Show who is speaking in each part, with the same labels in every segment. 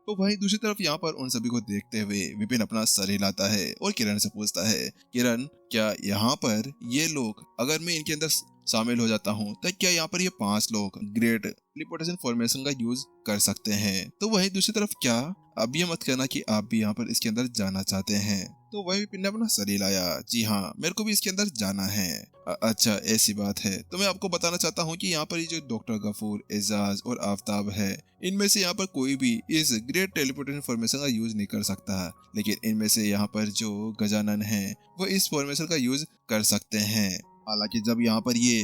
Speaker 1: तो वहीं दूसरी तरफ यहाँ पर उन सभी को देखते हुए विपिन अपना सर हिलाता है और किरण से पूछता है, किरण क्या यहाँ पर ये लोग, अगर मैं इनके अंदर शामिल हो जाता हूँ तो क्या यहाँ पर ये 5 लोग ग्रेट टेलीपोर्टेशन फॉर्मेशन का यूज कर सकते हैं? तो वहीं दूसरी तरफ क्या अब ये मत कहना कि आप भी यहाँ पर इसके अंदर जाना चाहते हैं? तो वही विपिन ने अपना सर हिलाया, जी हाँ मेरे को भी इसके अंदर जाना है। अच्छा ऐसी बात है, तो मैं आपको बताना चाहता हूँ कि यहाँ पर ये जो डॉक्टर गफूर, एजाज और आफ्ताब है, इनमें से यहाँ पर कोई भी इस ग्रेट टेलीपोर्टेशन फॉर्मेशन का यूज नहीं कर सकता, लेकिन इनमें से यहाँ पर जो गजानन है वो इस फॉर्मेशन का यूज कर सकते हैं। हालांकि जब यहाँ पर ये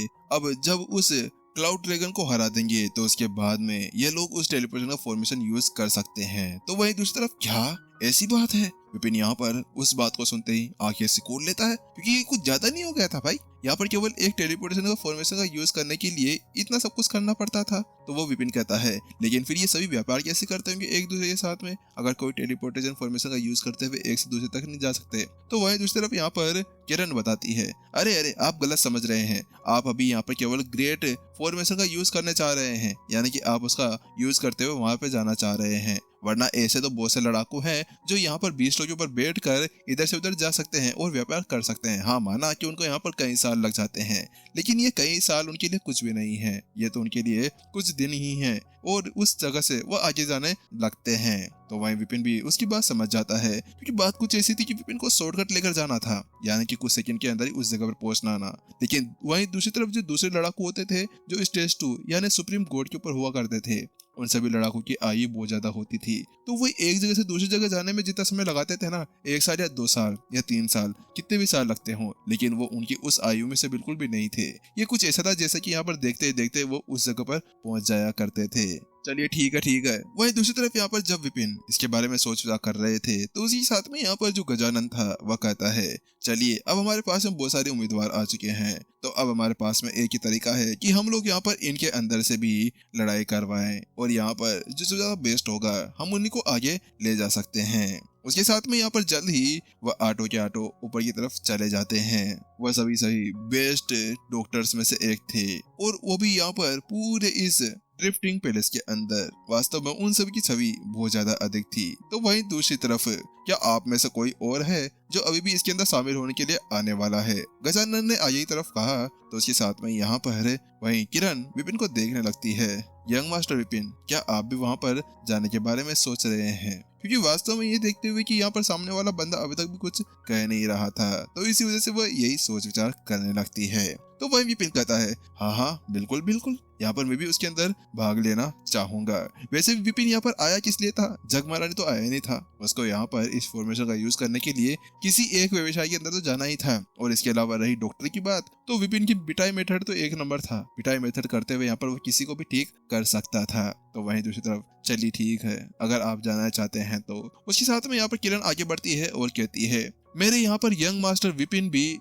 Speaker 1: जब उस क्लाउड ड्रैगन को हरा देंगे तो उसके बाद में ये लोग उस टेलीपोर्टेशन का फॉर्मेशन यूज कर सकते हैं। तो वहीं दूसरी तरफ क्या ऐसी बात है? विपिन यहाँ पर उस बात को सुनते ही आंखें सिकोड़ लेता है, क्योंकि ये कुछ ज्यादा नहीं हो गया था भाई? यहाँ पर केवल एक टेलीपोर्टेशन का फॉर्मेशन का यूज करने के लिए इतना सब कुछ करना पड़ता था। तो वो विपिन कहता है, लेकिन फिर ये सभी व्यापार कैसे करते होंगे एक दूसरे के साथ में, अगर कोई टेलीपोर्टेशन फॉर्मेशन का यूज करते हुए एक से दूसरे तक नहीं जा सकते? तो वही दूसरी तरफ यहाँ पर किरण बताती है, अरे अरे आप गलत समझ रहे हैं, आप अभी यहाँ पर केवल ग्रेट फॉर्मेशन का यूज करने चाह रहे हैं, यानी कि आप उसका यूज करते हुए वहां पे जाना चाह रहे हैं, वरना ऐसे तो बहुत से लड़ाकू हैं जो यहाँ पर 20 लोगों के ऊपर बैठ कर इधर से उधर जा सकते हैं और व्यापार कर सकते हैं। हाँ माना कि उनको यहाँ पर कई साल लग जाते हैं, लेकिन ये कई साल उनके लिए कुछ भी नहीं है, ये तो उनके लिए कुछ दिन ही हैं और उस जगह से वो आगे जाने लगते हैं। तो वहीं विपिन भी उसकी बात समझ जाता है, क्योंकि बात कुछ ऐसी थी कि विपिन को शॉर्टकट लेकर जाना था, यानी कि कुछ सेकंड के अंदर ही उस जगह पर पहुंचना आना। लेकिन वहीं दूसरी तरफ जो दूसरे लड़ाकू होते थे जो स्टेज 2 यानी सुप्रीम कोर्ट के ऊपर हुआ करते थे, उन सभी लड़ाकों की आयु बहुत ज्यादा होती थी, तो वो एक जगह से दूसरी जगह जाने में जितना समय लगाते थे ना, 1 साल या 2 साल या 3 साल, कितने भी साल लगते हों, लेकिन वो उनकी उस आयु में से बिल्कुल भी नहीं थे। ये कुछ ऐसा था जैसे कि यहाँ पर देखते देखते वो उस जगह पर पहुंच जाया करते थे। चलिए ठीक है ठीक है। वहीं दूसरी तरफ यहाँ पर जब विपिन इसके बारे में सोच विचार कर रहे थे तो उसी साथ में यहाँ पर जो गजानन था वह कहता है, चलिए अब हमारे पास में बहुत सारे उम्मीदवार आ चुके हैं, तो अब हमारे पास में एक ही तरीका है कि हम लोग यहाँ पर इनके अंदर से भी लड़ाई करवाएं और यहाँ पर जो ज्यादा बेस्ट होगा हम उन्हीं को आगे ले जा सकते हैं। उसके साथ में यहाँ पर जल्द ही वह ऑटो के ऑटो ऊपर की तरफ चले जाते हैं। वह सभी बेस्ट डॉक्टर्स में से एक थे और वो भी यहाँ पर पूरे इस ड्रिफ्टिंग पैलेस के अंदर। वास्तव में उन सभी की छवि बहुत ज्यादा अधिक थी। तो वहीं दूसरी तरफ क्या आप में से कोई और है जो अभी भी इसके अंदर शामिल होने के लिए आने वाला है? गजानन ने आगे की तरफ कहा तो उसके साथ में यहाँ पर वहीं किरण विपिन को देखने लगती है। यंग मास्टर विपिन, क्या आप भी वहां पर जाने के बारे में सोच रहे हैं? क्योंकि वास्तव में ये देखते हुए कि यहाँ पर सामने वाला बंदा अभी तक भी कुछ कह नहीं रहा था, तो इसी वजह से वह यही सोच विचार करने लगती है। तो वही विपिन कहता है, हाँ हाँ बिल्कुल बिल्कुल, यहाँ पर मैं भी उसके अंदर भाग लेना चाहूंगा। वैसे भी विपिन यहाँ पर आया किस लिए था? जग महारानी तो आया नहीं था, उसको यहाँ पर इस फॉर्मेशन का यूज करने के लिए किसी एक व्यवसाय के अंदर तो जाना ही था। और इसके अलावा रही डॉक्टर की बात, तो विपिन की बिटाई मेथड तो एक नंबर था, बिटाई मेथड करते हुए यहाँ पर वो किसी को भी ठीक कर सकता था। तो वहीं दूसरी तरफ चलिए ठीक है, अगर आप जाना चाहते हैं तो। उसके साथ में यहाँ पर किरण आगे बढ़ती है और कहती है, मेरे यहाँ पर यंग मास्टर विपिन भी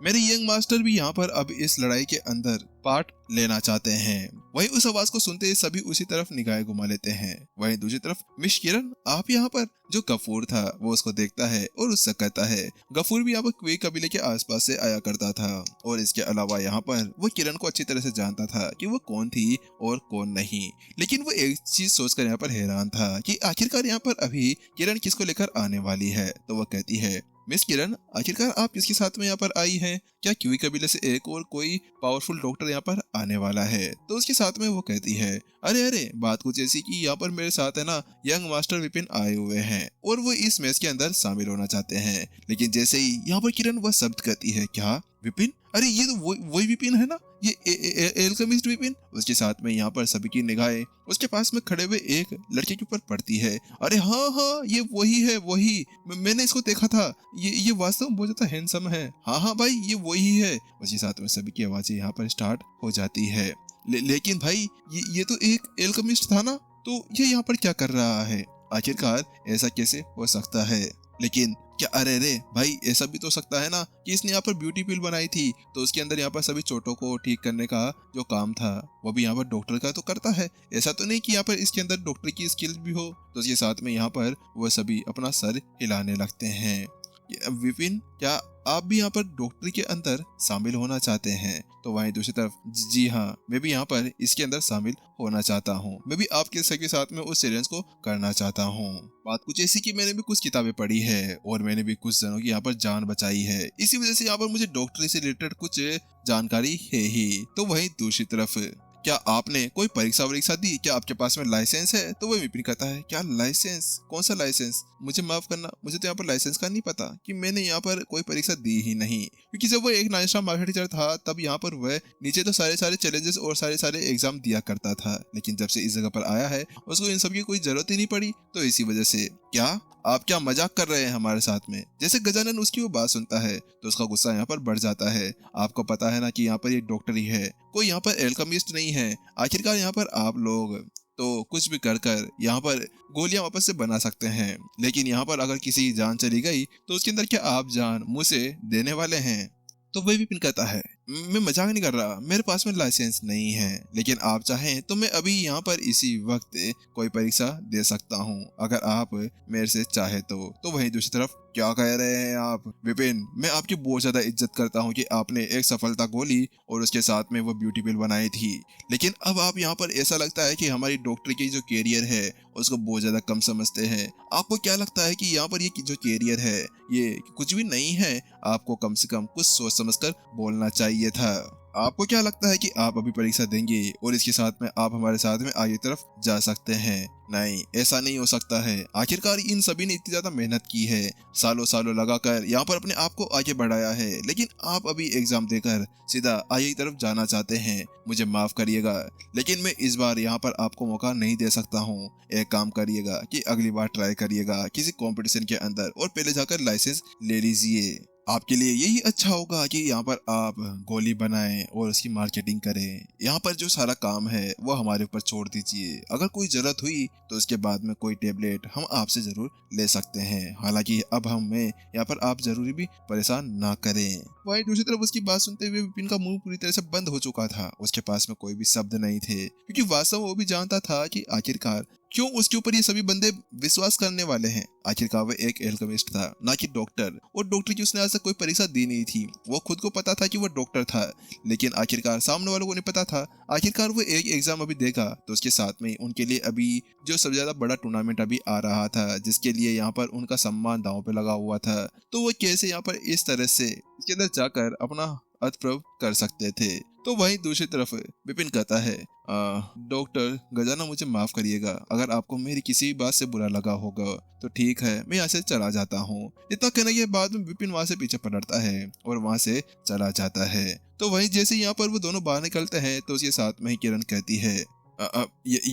Speaker 1: मेरे यंग मास्टर भी यहाँ पर अब इस लड़ाई के अंदर पार्ट लेना चाहते हैं। वहीं उस आवाज को सुनते ही सभी उसी तरफ निगाहें घुमा लेते हैं। वहीं दूसरी तरफ मिस किरण, आप यहाँ पर? जो गफूर था वो उसको देखता है और उससे कहता है, गफूर भी यहाँ पर क्वे कबीले के आसपास से आया करता था और इसके अलावा यहाँ पर वो किरण को अच्छी तरह से जानता था कि वो कौन थी और कौन नहीं। लेकिन वो एक चीज सोचकर यहाँ पर हैरान था कि आखिरकार यहाँ पर अभी किरण किसको लेकर आने वाली है। तो वह कहती है, मिस किरण, आखिरकार आप किसके साथ में यहाँ पर आई हैं? क्या क्वी कबीले से एक और कोई पावरफुल डॉक्टर यहाँ पर आने वाला है? तो उसके साथ में वो कहती है, अरे अरे बात कुछ ऐसी कि यहाँ पर मेरे साथ है ना यंग मास्टर विपिन आए हुए हैं और वो इस मैच के अंदर शामिल होना चाहते हैं। लेकिन जैसे ही यहाँ पर किरण वह शब्द कहती है, क्या विपिन? अरे ये तो वही विपिन है ना, ये एल्केमिस्ट विपिन। उसके साथ में यहाँ पर सभी की निगाहें उसके पास में खड़े हुए एक लड़के के ऊपर पड़ती है। अरे हाँ हाँ ये वही है, वही मैंने इसको देखा था, ये वास्तव में बहुत ज्यादा हैंडसम है। हाँ हाँ भाई ये वही है। उसके साथ में सभी की आवाजें यहाँ पर स्टार्ट हो जाती है। लेकिन भाई ये तो एक एल्केमिस्ट था ना, तो ये यहाँ पर क्या कर रहा है? आखिरकार ऐसा कैसे हो सकता है? लेकिन क्या, अरे रे भाई ऐसा भी तो सकता है ना कि इसने यहाँ पर ब्यूटी पिल बनाई थी, तो उसके अंदर यहाँ पर सभी चोटों को ठीक करने का जो काम था वो भी यहाँ पर डॉक्टर का तो करता है। ऐसा तो नहीं कि यहाँ पर इसके अंदर डॉक्टर की स्किल्स भी हो। तो इसके साथ में यहाँ पर वह सभी अपना सर हिलाने लगते हैं। विपिन, क्या आप भी यहाँ पर डॉक्टरी के अंदर शामिल होना चाहते हैं? तो वहीं दूसरी तरफ, जी हाँ, मैं भी यहाँ पर इसके अंदर शामिल होना चाहता हूँ। मैं भी आपके सबके साथ में उस चैलेंज को करना चाहता हूँ। बात कुछ ऐसी कि मैंने भी कुछ किताबें पढ़ी है और मैंने भी कुछ जनों की यहाँ पर जान बचाई है। इसी वजह से यहाँ पर मुझे डॉक्टरी से रिलेटेड कुछ जानकारी है ही। तो वहीं दूसरी तरफ, क्या आपने कोई परीक्षा वरीक्षा दी? क्या आपके पास में लाइसेंस है? तो वो विपिन कहता है, क्या लाइसेंस? कौन सा लाइसेंस? मुझे माफ करना, मुझे तो यहाँ पर लाइसेंस का नहीं पता कि मैंने यहाँ पर कोई परीक्षा दी ही नहीं। क्योंकि जब वो एक नाइस्टा मार्केट टीचर था तब यहाँ पर वह नीचे तो सारे सारे चैलेंजेस और सारे सारे एग्जाम दिया करता था, लेकिन जब से इस जगह पर आया है उसको इन सब की कोई जरूरत ही नहीं पड़ी। तो इसी वजह से, क्या आप क्या मजाक कर रहे हैं हमारे साथ में? जैसे गजानन उसकी वो बात सुनता है तो उसका गुस्सा यहाँ पर बढ़ जाता है। आपको पता है ना कि यहाँ पर ये डॉक्टर ही है, कोई यहाँ पर एल्केमिस्ट नहीं है। आखिरकार यहाँ पर आप लोग तो कुछ भी कर कर यहाँ पर गोलियां वापस से बना सकते हैं, लेकिन यहाँ पर अगर किसी की जान चली गई तो उसके अंदर क्या आप जान मुझ से देने वाले हैं? तो वही विपिन कहता है, मैं मजाक नहीं कर रहा, मेरे पास में लाइसेंस नहीं है, लेकिन आप चाहें तो मैं अभी यहाँ पर इसी वक्त कोई परीक्षा दे सकता हूँ, अगर आप मेरे से चाहे तो वहीं दूसरी तरफ, क्या कह रहे हैं आप? विपिन, मैं आपकी बहुत ज्यादा इज्जत करता हूँ कि आपने एक सफलता गोली और उसके साथ में वो ब्यूटी पिल बनाई थी, लेकिन अब आप यहाँ पर ऐसा लगता है कि हमारी डॉक्टरी की जो कैरियर है उसको बहुत ज्यादा कम समझते हैं। आपको क्या लगता है कि यहाँ पर ये जो कैरियर है ये कुछ भी नहीं है? आपको कम से कम कुछ सोच समझकर बोलना चाहिए था। आपको क्या लगता है कि आप अभी परीक्षा देंगे और इसके साथ में आप हमारे साथ में आगे तरफ जा सकते हैं? नहीं, ऐसा नहीं हो सकता है। आखिरकार इन सभी ने इतनी ज्यादा मेहनत की है, सालों सालों लगाकर यहाँ पर अपने आप को आगे बढ़ाया है, लेकिन आप अभी एग्जाम देकर सीधा आगे की तरफ जाना चाहते हैं। मुझे माफ करिएगा, लेकिन मैं इस बार यहाँ पर आपको मौका नहीं दे सकता हूँ। एक काम करिएगा कि अगली बार ट्राई करिएगा किसी कंपटीशन के अंदर और पहले जाकर लाइसेंस ले लीजिए। आपके लिए यही अच्छा होगा कि यहाँ पर आप गोली बनाएं और उसकी मार्केटिंग करें। यहाँ पर जो सारा काम है वो हमारे ऊपर छोड़ दीजिए। अगर कोई जरूरत हुई तो उसके बाद में कोई टेबलेट हम आपसे जरूर ले सकते हैं। हालांकि अब हमें यहाँ पर आप जरूरी भी परेशान ना करें। वहीं दूसरी तरफ उसकी बात सुनते हुए विपिन का मुंह पूरी तरह से बंद हो चुका था। उसके पास में कोई भी शब्द नहीं थे, क्योंकि वास्तव में वो भी जानता था कि आखिरकार क्यों उसके ऊपर ये सभी बंदे विश्वास करने वाले हैं। आखिरकार वो एक एल्केमिस्ट था, ना कि डॉक्टर, और डॉक्टर की उसने आज तक कोई परीक्षा दी नहीं थी। वो खुद को पता था कि वो डॉक्टर था, लेकिन आखिरकार सामने वालों को नहीं पता था। आखिरकार वो एक एग्जाम अभी देगा तो उसके साथ में उनके लिए अभी जो सबसे ज्यादा बड़ा टूर्नामेंट अभी आ रहा था, जिसके लिए यहाँ पर उनका सम्मान दांव पे लगा हुआ था, तो वो कैसे यहाँ पर इस तरह से इसके अंदर जाकर अपना अतप्रभ कर सकते थे। तो वहीं दूसरी तरफ विपिन कहता है, डॉक्टर गजाना, मुझे माफ करिएगा, अगर आपको मेरी किसी बात से बुरा लगा होगा तो ठीक है, मैं यहाँ से चला जाता हूँ। इतना कहने के बाद में विपिन वहां से पीछे पलटता है और वहां से चला जाता है। तो वहीं जैसे यहाँ पर वो दोनों बाहर निकलते हैं तो उसके साथ में ही किरण कहती है,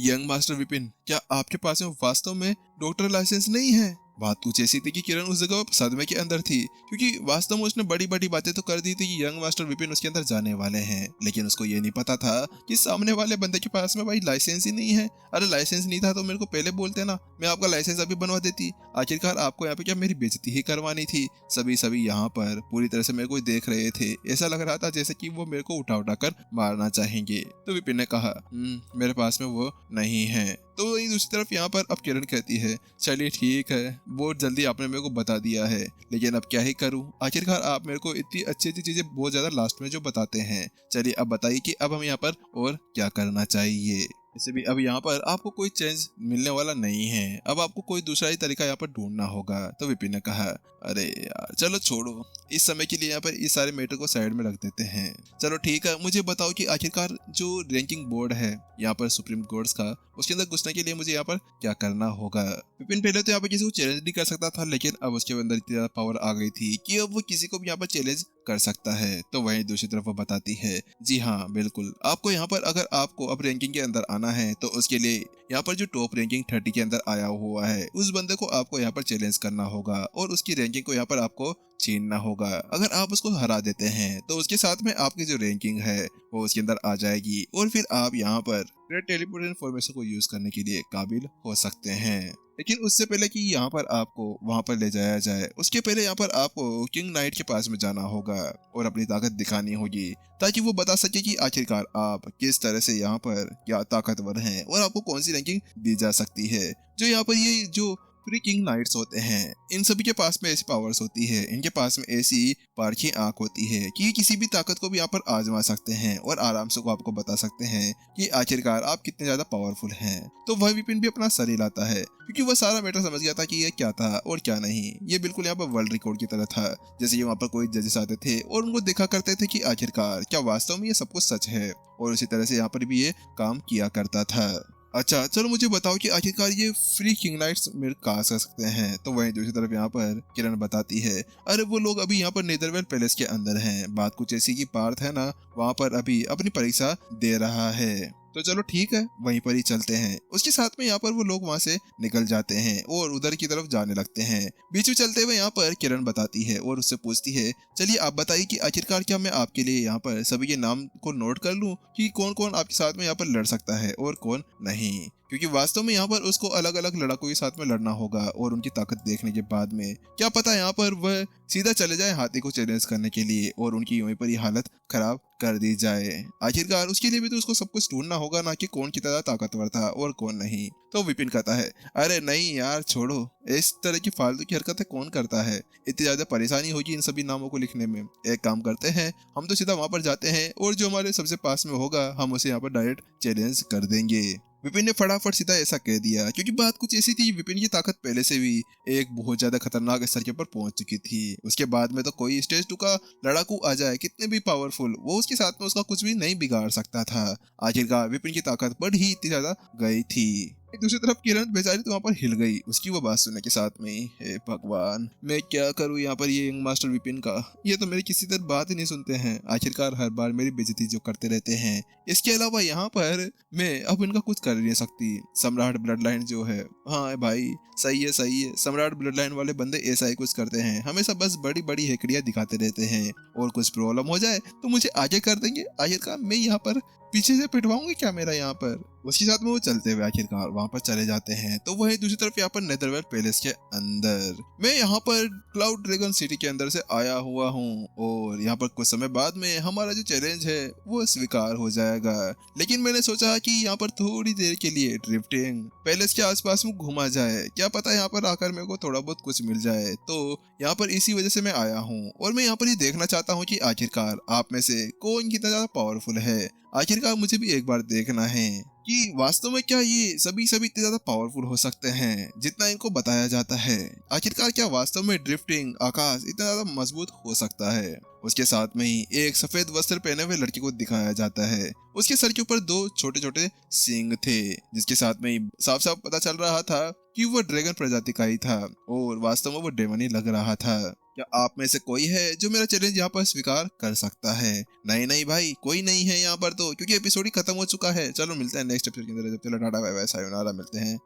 Speaker 1: यंग मास्टर विपिन, क्या आपके पास में वास्तव में डॉक्टर लाइसेंस नहीं है? बात कुछ ऐसी थी कि किरण उस जगह सदमे के अंदर थी, क्योंकि वास्तव में उसने बड़ी बड़ी बातें तो कर दी थी कि यंग मास्टर विपिन उसके अंदर जाने वाले हैं, लेकिन उसको ये नहीं पता था कि सामने वाले बंदे के पास में भाई लाइसेंस ही नहीं है। अरे लाइसेंस नहीं था तो मेरे को पहले बोलते ना, मैं आपका लाइसेंस अभी बनवा देती। आखिरकार आपको यहाँ पे क्या मेरी बेइज्जती ही करवानी थी? सभी यहाँ पर पूरी तरह से मेरे को देख रहे थे, ऐसा लग रहा था जैसे कि वो मेरे को उठा उठा कर मारना चाहेंगे। तो विपिन ने कहा, मेरे पास में वो नहीं है। तो वही दूसरी तरफ यहाँ पर अब किरण कहती है, चलिए ठीक है, बहुत जल्दी आपने मेरे को बता दिया है, लेकिन अब क्या ही करूं, आखिरकार आप मेरे को इतनी अच्छी अच्छी चीजें बहुत ज्यादा लास्ट में जो बताते हैं। चलिए अब बताइए कि अब हम यहाँ पर और क्या करना चाहिए। वैसे भी अब यहाँ पर आपको कोई चेंज मिलने वाला नहीं है, अब आपको कोई दूसरा ही तरीका यहाँ पर ढूंढना होगा। तो विपिन ने कहा, अरे यार चलो छोड़ो, इस समय के लिए यहाँ पर इस सारे मैटर को साइड में रख देते हैं। चलो ठीक है, मुझे बताओ कि आखिरकार जो रैंकिंग बोर्ड है यहाँ पर सुप्रीम कोर्ट्स का, उसके अंदर घुसने के लिए मुझे यहाँ पर क्या करना होगा। विपिन पहले तो यहाँ पर किसी को चैलेंज नहीं कर सकता था, लेकिन अब उसके अंदर इतनी ज्यादा पावर आ गई थी कि अब वो किसी को भी यहाँ पर चैलेंज कर सकता है। तो वहीं दूसरी तरफ वो बताती है, जी हाँ बिल्कुल, आपको यहाँ पर अगर आपको अब रैंकिंग के अंदर आना है तो उसके लिए यहाँ पर जो टॉप रैंकिंग 30 के अंदर आया हुआ है उस बंदे को आपको यहाँ पर चैलेंज करना होगा और उसकी रैंकिंग को यहाँ पर आपको छीनना होगा। अगर आप उसको हरा देते हैं तो उसके साथ में आपकी जो रैंकिंग है वो उसके अंदर आ जाएगी और फिर आप यहाँ पर ग्रेट टेलीपोर्ट इन्फॉर्मेशन को यूज करने के लिए काबिल हो सकते हैं। लेकिन उससे पहले कि यहाँ पर आपको वहां पर ले जाया जाए, उसके पहले यहाँ पर आपको किंग नाइट के पास में जाना होगा और अपनी ताकत दिखानी होगी, ताकि वो बता सके कि आखिरकार आप किस तरह से यहाँ पर क्या ताकतवर हैं और आपको कौन सी रैंकिंग दी जा सकती है। जो यहाँ पर ये जो फ्री किंग नाइट्स होते हैं, इन सभी के पास में ऐसी पावर्स होती है, इनके पास में ऐसी पारखी आंख होती है कि ये किसी भी ताकत को भी यहाँ पर आजमा सकते हैं और आराम से को आपको बता सकते हैं कि आखिरकार आप कितने ज्यादा पावरफुल हैं। तो वह विपिन भी अपना सर हिलाता है क्योंकि वह सारा मैटर समझ गया था कि ये क्या था और क्या नहीं। ये बिल्कुल यहाँ पर वर्ल्ड रिकॉर्ड की तरह था, जैसे ये वहाँ पर कोई जजेस आते थे और उनको देखा करते थे कि आखिरकार क्या वास्तव में ये सब कुछ सच है, और उसी तरह से यहाँ पर भी ये काम किया करता था। अच्छा चलो मुझे बताओ कि आखिरकार ये फ्री किंग नाइट्स मेरे कहाँ से आ सकते हैं। तो वहीं दूसरी तरफ यहाँ पर किरण बताती है, अरे वो लोग अभी यहाँ पर नेदरवेल पैलेस के अंदर हैं। बात कुछ ऐसी की पार्थ है ना, वहाँ पर अभी अपनी परीक्षा दे रहा है। तो चलो ठीक है, वहीं पर ही चलते हैं। उसके साथ में यहाँ पर वो लोग वहाँ से निकल जाते हैं और उधर की तरफ जाने लगते हैं। बीच में चलते हुए यहाँ पर किरण बताती है और उससे पूछती है, चलिए आप बताइए कि आखिरकार क्या मैं आपके लिए यहाँ पर सभी के नाम को नोट कर लूं कि कौन कौन आपके साथ में यहाँ पर लड़ सकता है और कौन नहीं, क्योंकि वास्तव में यहाँ पर उसको अलग अलग लड़ाकों के साथ में लड़ना होगा और उनकी ताकत देखने के बाद में क्या पता यहाँ पर वह सीधा चले जाए हाथी को चैलेंज करने के लिए और उनकी वहीं पर ही हालत खराब कर दी जाए। आखिरकार उसके लिए भी तो उसको सब कुछ ढूंढना होगा ना कि कौन कितना ताकतवर था और कौन नहीं। तो विपिन कहता है, अरे नहीं यार छोड़ो, इस तरह की फालतू की हरकतें कौन करता है, इतनी ज्यादा परेशानी होगी इन सभी नामों को लिखने में। एक काम करते हैं, हम तो सीधा वहां पर जाते हैं और जो हमारे सबसे पास में होगा हम उसे यहाँ पर डायरेक्ट चैलेंज कर देंगे। विपिन ने फटाफट सीधा ऐसा कह दिया क्योंकि बात कुछ ऐसी थी, विपिन की ताकत पहले से भी एक बहुत ज्यादा खतरनाक स्तर के ऊपर पहुंच चुकी थी। उसके बाद में तो कोई स्टेज 2 का लड़ाकू आ जाए कितने भी पावरफुल, वो उसके साथ में उसका कुछ भी नहीं बिगाड़ सकता था। आखिरकार विपिन की ताकत बढ़ ही इतनी ज्यादा गई थी। एक दूसरी तरफ किरण बेचारी तो वहां पर हिल गई उसकी वो बात सुनने के साथ में ही। हे भगवान, मैं क्या करूं यहाँ पर ये यंग मास्टर विपिन का, ये तो मेरी किसी तरह बात ही नहीं सुनते हैं। आखिरकार हर बार मेरी बेइज्जती जो करते रहते हैं। इसके अलावा यहाँ पर मैं अब इनका कुछ कर नहीं सकती। सम्राट ब्लड लाइन जो है, हाँ भाई सही है सही है, सम्राट ब्लड लाइन वाले बंदे ऐसा ही कुछ करते हैं, हमेशा बस बड़ी बड़ी हेकड़ियां दिखाते रहते हैं और कुछ प्रॉब्लम हो जाए तो मुझे आगे कर देंगे। आखिरकार मैं यहाँ पर पीछे से पिटवाऊंगी क्या मेरा यहाँ पर। उसके साथ में वो चलते हुए आखिरकार वहां पर चले जाते हैं। तो वही दूसरी तरफ यहाँ पर नेदरवेल पैलेस के अंदर मैं यहाँ पर क्लाउड ड्रैगन सिटी के अंदर से आया हुआ हूँ और यहाँ पर कुछ समय बाद में हमारा जो चैलेंज है वो स्वीकार हो जाएगा। लेकिन मैंने सोचा कि यहाँ पर थोड़ी देर के लिए ड्रिफ्टिंग पैलेस के आसपास में घूमा जाए, क्या पता यहाँ पर आकर मेरे को थोड़ा बहुत कुछ मिल जाए। तो यहाँ पर इसी वजह से मैं आया हूँ और मैं यहाँ पर ये देखना चाहता हूँ कि आखिरकार आप में से कौन कितना ज्यादा पावरफुल है। आखिरकार मुझे भी एक बार देखना है कि वास्तव में क्या ये सभी इतने ज्यादा पावरफुल हो सकते हैं जितना इनको बताया जाता है। आखिरकार क्या वास्तव में ड्रिफ्टिंग आकाश इतना ज्यादा मजबूत हो सकता है। उसके साथ में ही एक सफेद वस्त्र पहने हुए लड़के को दिखाया जाता है। उसके सर के ऊपर 2 छोटे छोटे सींग थे, जिसके साथ में ही साफ साफ पता चल रहा था कि वो ड्रैगन प्रजाति का ही था और वास्तव में वो डेमन ही लग रहा था। क्या आप में से कोई है जो मेरा चैलेंज यहाँ पर स्वीकार कर सकता है? नहीं नहीं भाई, कोई नहीं है यहाँ पर तो, क्योंकि एपिसोड ही खत्म हो चुका है। चलो मिलते हैं नेक्स्ट एपिसोड के अंदर। जब तक टाटा बाय बाय सायोनारा, मिलते हैं।